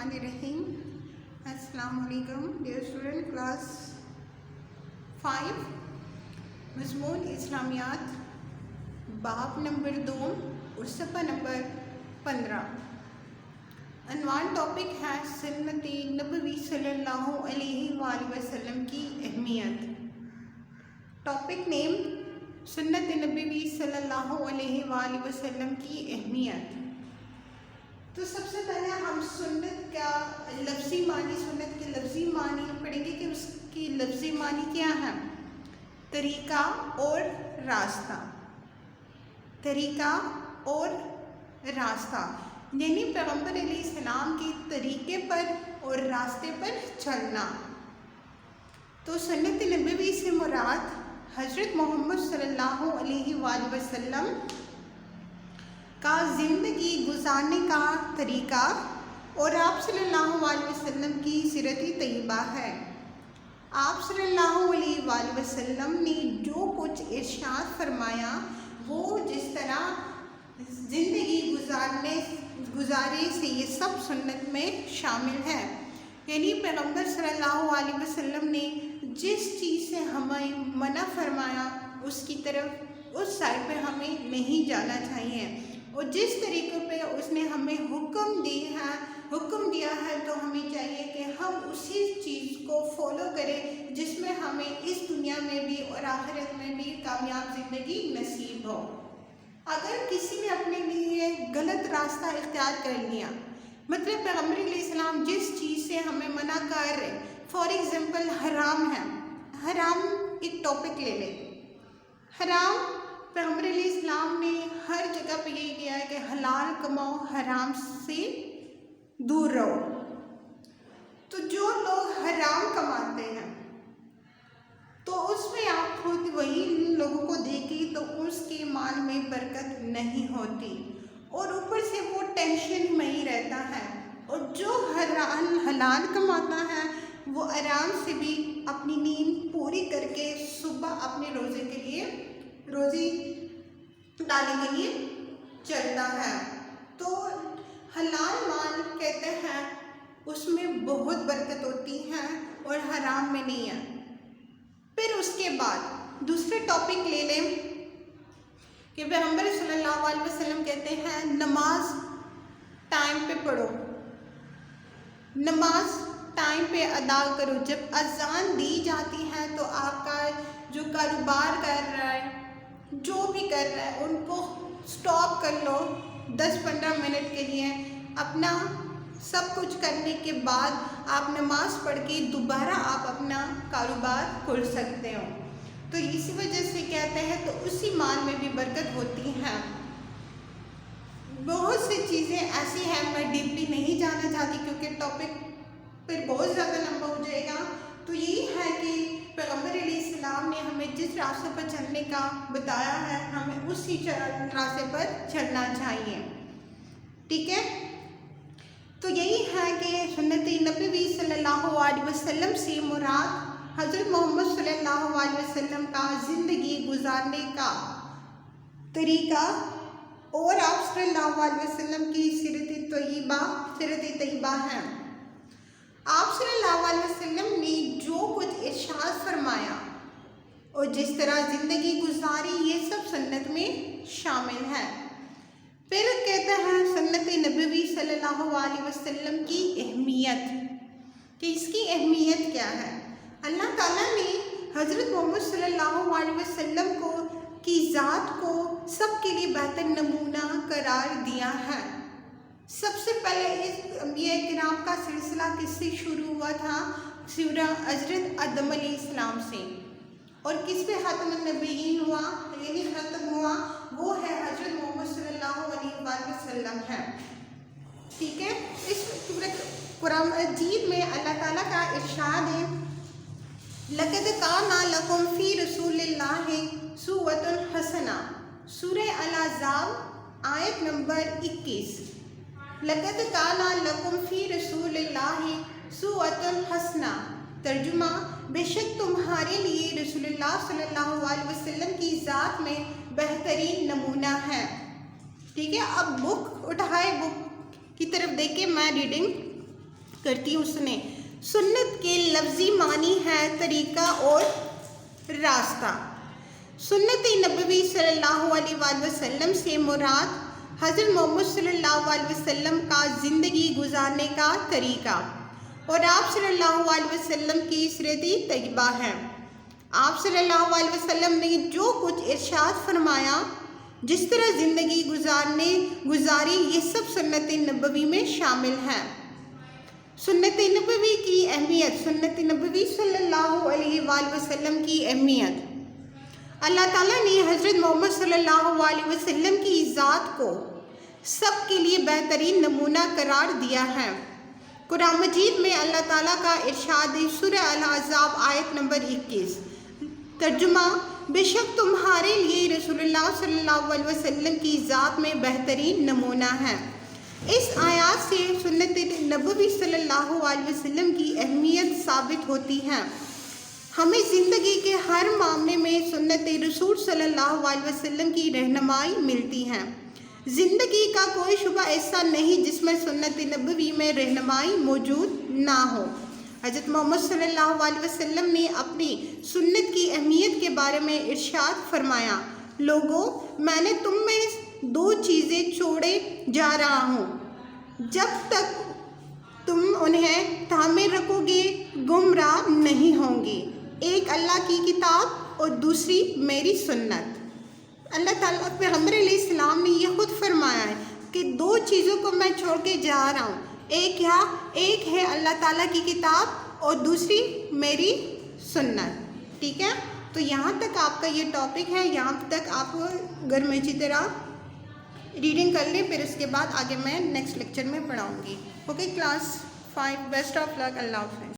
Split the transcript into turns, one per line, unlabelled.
Bismillahirrahmanirrahim. Assalamu alaikum dear student class 5 मज़मून इस्लामियात बाब number 2 और सफ़ा नंबर 15। अनवान टॉपिक है सुन्नत नबवी सल्लल्लाहु अलैहि वसल्लम की अहमियत। टॉपिक नेम सुन्नत नबवी सल्लल्लाहु अलैहि वसल्लम की अहमियत। तो सबसे पहले हम सुन्नत का लफ्ज़ी मानी, सुन्नत के लफ्ज़ी मानी पढ़ेंगे कि उसकी लफ्ज़ी मानी क्या है। तरीक़ा और रास्ता, तरीक़ा और रास्ता यानी पैगम्बर अलैहिस्सलाम के तरीक़े पर और रास्ते पर चलना। तो सुन्नत नबवी से मुराद हज़रत मोहम्मद सल्लल्लाहु अलैहि वसल्लम का ज़िंदगी गुजारने का तरीक़ा और आप सल्लल्लाहु अलैहि वसल्लम की सीरत तैयबा है। आप सल्लल्लाहु अलैहि वसल्लम ने जो कुछ इरशाद फरमाया वो जिस तरह ज़िंदगी गुजारे से ये सब सुन्नत में शामिल है। यानी पैगम्बर सल्लल्लाहु अलैहि वसल्लम ने जिस चीज़ से हमें मना फरमाया उसकी तरफ, उस साइड पे हमें नहीं जाना चाहिए, और जिस तरीक़े पे उसने हमें हुक्म दिया है तो हमें चाहिए कि हम उसी चीज़ को फॉलो करें जिसमें हमें इस दुनिया में भी और आखिरत में भी कामयाब ज़िंदगी नसीब हो। अगर किसी ने अपने लिए गलत रास्ता इख्तियार कर लिया, मतलब पैगम्बर अलैहिस्सलाम जिस चीज़ से हमें मना कर रहे, फॉर एग्ज़ाम्पल हराम है, हराम एक टॉपिक ले लें। हराम पैगम्बर अलैहिस्सलाम ने हर जगह पे यही किया है कि हलाल कमाओ, हराम से दूर रहो। तो जो लोग हराम कमाते हैं तो उसमें आप खुद वही लोगों को देखें तो उसके माल में बरकत नहीं होती और ऊपर से वो टेंशन में ही रहता है। और जो हलाल कमाता है वो आराम से भी अपनी नींद पूरी करके सुबह अपने रोज़े के लिए, रोज़ी डालने के लिए चलता है। तो हलाल माल कहते हैं उसमें बहुत बरकत होती है और हराम में नहीं है। फिर उसके बाद दूसरे टॉपिक ले लें कि पैगम्बर सल्लल्लाहु अलैहि वसल्लम कहते हैं नमाज टाइम पे पढ़ो, नमाज टाइम पे अदा करो। जब अज़ान दी जाती है तो आपका जो कारोबार कर रहा है, जो भी कर रहा है, उनको स्टॉप कर लो 10-15 मिनट के लिए। अपना सब कुछ करने के बाद आप नमाज़ पढ़ के दोबारा आप अपना कारोबार खोल सकते हो। तो इसी वजह से कहते हैं तो उसी माल में भी बरकत होती है। बहुत सी चीज़ें ऐसी हैं, मैं डीपली नहीं जाना चाहती क्योंकि टॉपिक फिर बहुत ज़्यादा लंबा हो जाएगा। तो यही है कि पैगम्बर अलैहिस्सलाम ने हमें जिस रास्ते पर चलने का बताया है हमें उसी रास्ते पर चलना चाहिए, ठीक है। तो यही है कि सुन्नत नबवी सल्लल्लाहु अलैहि वसल्लम से मुराद हज़रत मोहम्मद सल्लल्लाहु अलैहि वसल्लम का ज़िंदगी गुजारने का तरीक़ा और आप सल्लल्लाहु अलैहि वसल्लम की सीरत तैयबा है। आप सल्लल्लाहु अलैहि वसल्लम ने जो कुछ इरशाद फरमाया और जिस तरह ज़िंदगी गुजारी ये सब सुन्नत में शामिल है। फिर कहते हैं सुन्नत नबवी सल्लल्लाहु अलैहि वसल्लम की अहमियत, कि इसकी अहमियत क्या है। अल्लाह ताला ने हज़रत मोहम्मद सल्लल्लाहु अलैहि वसल्लम की ज़ात को सबके लिए बेहतर नमूना करार दिया है। सबसे पहले इस अंबिया किराम का सिलसिला किससे शुरू हुआ था? सूरह हज़रत आदम अलैहिस्सलाम से। और किस पे ख़ातमुन नबिय्यीन हुआ, यानी ख़त्म हुआ, वो है हज़रत मोहम्मद सल्लल्लाहु अलैहि वसल्लम है, ठीक है। इस पूरे कुरान मजीद में अल्लाह ताला का इरशाद है लक़द काना लकुम फ़ी रसूलिल्लाहि उस्वतुन हसना, सूरह अल-अहज़ाब आयत नंबर 21। लक़द काना लकुम फ़ी रसूलिल्लाहि उस्वतुन हसना, तर्जुमा बेशक तुम्हारे लिए रसूलुल्लाह सल्लल्लाहु अलैहि वसल्लम की ज़ात में बेहतरीन नमूना है, ठीक है। अब बुक उठाए, बुक की तरफ देख के मैं रीडिंग کرتی ہوں سنیں۔ سنت کے لفظی معنی ہے طریقہ اور راستہ۔ سنت نبوی صلی اللہ علیہ وآلہ وسلم سے مراد حضرت محمد صلی اللہ علیہ وسلم کا زندگی گزارنے کا طریقہ اور آپ صلی اللہ علیہ وسلم کی سیرت طیبہ ہے۔ آپ صلی اللہ علیہ وسلم نے جو کچھ ارشاد فرمایا، جس طرح زندگی گزاری، یہ سب سنت نبوی میں شامل ہے۔ سنت نبوی کی اہمیت، سنت نبوی صلی اللہ علیہ وآلہ وسلم کی اہمیت۔ اللہ تعالیٰ نے حضرت محمد صلی اللہ علیہ وسلم کی ذات کو سب کے لیے بہترین نمونہ قرار دیا ہے۔ قرآن مجید میں اللہ تعالیٰ کا ارشاد ہے، سورہ الاحزاب آیت نمبر 21، ترجمہ: بے شک تمہارے لیے رسول اللہ صلی اللہ علیہ وسلم کی ذات میں بہترین نمونہ ہے۔ اس آیات سے سنت نبوی صلی اللہ علیہ وسلم کی اہمیت ثابت ہوتی ہے۔ ہمیں زندگی کے ہر معاملے میں سنت رسول صلی اللہ علیہ وسلم کی رہنمائی ملتی ہے۔ زندگی کا کوئی شعبہ ایسا نہیں جس میں سنت نبوی میں رہنمائی موجود نہ ہو۔ حضرت محمد صلی اللہ علیہ وسلم نے اپنی سنت کی اہمیت کے بارے میں ارشاد فرمایا، لوگو، میں نے تم میں 2 چیزیں چھوڑے جا رہا ہوں، جب تک تم انہیں تھامے رکھو گے گمراہ نہیں ہوں گے، ایک اللہ کی کتاب اور دوسری میری سنت۔ اللہ تعالیٰ پیغمبر علیہ السلام نے یہ خود فرمایا ہے کہ 2 چیزوں کو میں چھوڑ کے جا رہا ہوں، ایک ہے اللہ تعالیٰ کی کتاب اور دوسری میری سنت۔ ٹھیک ہے، تو یہاں تک آپ کا یہ ٹاپک ہے، یہاں تک آپ گھر میں اچھی طرح ریڈنگ کر لیں، پھر اس کے بعد آگے میں نیکسٹ لیکچر میں پڑھاؤں گی۔ اوکے کلاس 5، بیسٹ آف لک، اللہ حافظ۔